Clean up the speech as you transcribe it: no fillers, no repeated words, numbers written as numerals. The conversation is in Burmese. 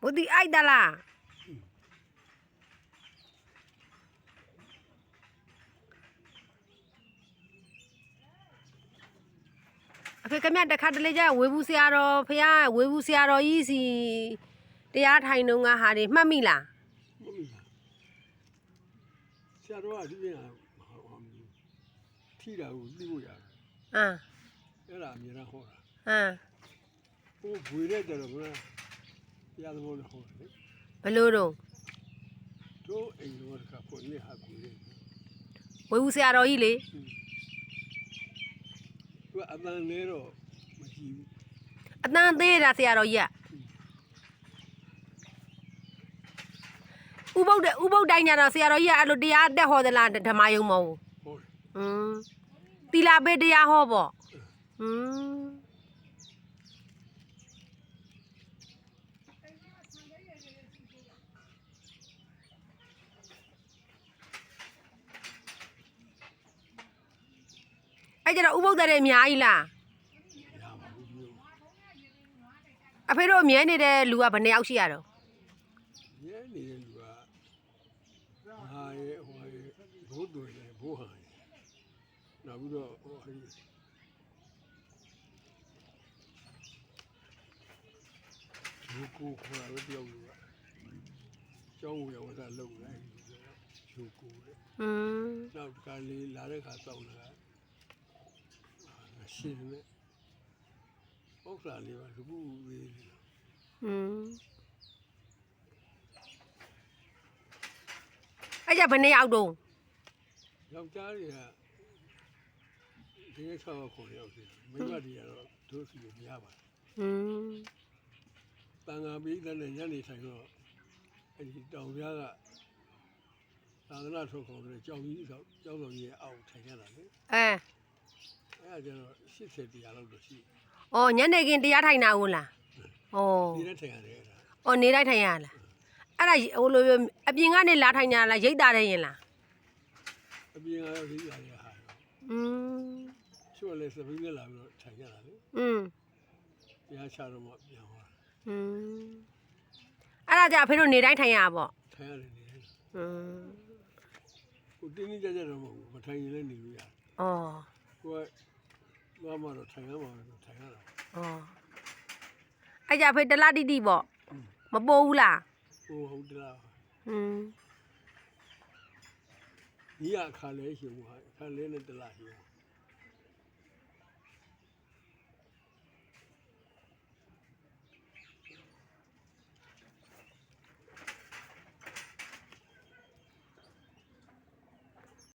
ဘုဒီအိုက်တလားအဖေကမြတခါတလေကျဝေဘူးဆရာတော်ဖះဝေဘူးဆရာတော်ကြီးစီတရားထိုင်တော့ငါဟာတွေမှတ်မိလားမှတ်မိလားဆရာတော်ကဒီပြင်ထိတာကိုသိဖို့ရတယ်အဲ့ဒါအမြဲတမ်းဟောတာဟိုဘွေတဲ့ကြတော့ဘုရားတရားသဘောနဲ့ဟောတယ်ဘလို့တော့တို့အိမ်တော်ကကိုနေဟာကိုလေဝေဘူးဆရာတော်ကြီးလေသူကအတန်လဲတော့မကြည့်ဘူးအတန်သေးတာဆရာတော်ကြီးကဥပုဒ်တိုင်းကြတော့ဆရာတော်ကြီးကအဲ့လိုတရားတက်ဟောသလားဓမ္မယုံမဟုတ်ဟုတ်သီလာပေးတရားဟောပေါ့အဲ့ကြတော့ဥပုဒ်တဲ့အများကြီးလားအဖေတို့မြဲနေတဲ့လူကဘယ်နှစ်ယောက်ရှိရတော့မြဲနေတဲ့လူကဟာရဲ့ဟိုရဲ့ဘိုးတော်ရဲ့ဘိုးဟာရဲ့နောက်ပြီးတော့ဟိုလူကိုခေါ်ရတဲ့တယောက်လူကကျောင်းဝင်ဝတ်လုပ်လိုက်လူကိုတဲ့နောက်တစ်ခါလေးလာတဲ့ခါတောင်းလာရှင်းနေဥစ္စာလေးပါလူကူလေးအဲ့ကြဘယ်နှစ်ယောက်တော့ယောက်ျားတွေကဒီနေ့6ယောက်9ယောက်ရှိတယ်မိန်းမတွေကတော့တို့စီကိုမရပါဘူးတန်ခါပြီးတဲ့ညနေဆိုင်တော့အဲ့ဒီတောင်ပြားကသာသနာထုတ်ခေါ်တဲ့ကြောင်ကြီးဆိုကြောက်တော်ကြီးရဲ့အောက်ထိုင်ရတာလေအဲ့ဒါကျတော့80တရားလောက်တော့ရှိတယ်။အော်ညနေခင်းတရားထိုင်တာဟုတ်လား။အော်ဒီနေ့ထိုင်ရတယ်အဲ့ဒါ။အော်နေလိုက်ထိုင်ရလား။အဲ့ဒါဟိုလိုအပြင်ကနေလာထိုင်ကြလားရိတ်တာတဲ့ရင်လား။အပြင်ကတော့ရိတ်တာရဟာ။ချို့လည်းစပင်းနဲ့လာပြီးတော့ထိုင်ကြတာလေ။တရားချတော့မှပြန်သွားတာ။အဲ့ဒါကြဖေတို့နေတိုင်းထိုင်ရပေါ့။ထိုင်ရတယ်နေတိုင်း။ကိုတင်းတင်းကြပ်ကြပ်တော့မဟုတ်ဘူး။မထိုင်ရင်လည်းနေလို့ရတယ်။အော်။ကိုကဘာမှတော့ထိုင်ရမှာတော့ထိုင်ရတာ။အော်။အဲ့ကြဖေတလားတိတိပေါ့။မပိုးဘူးလား။ဟုတ်တလား။ဒီအခါလဲရှင်ဘူးဟာအခါလဲနဲ့တလားရှင်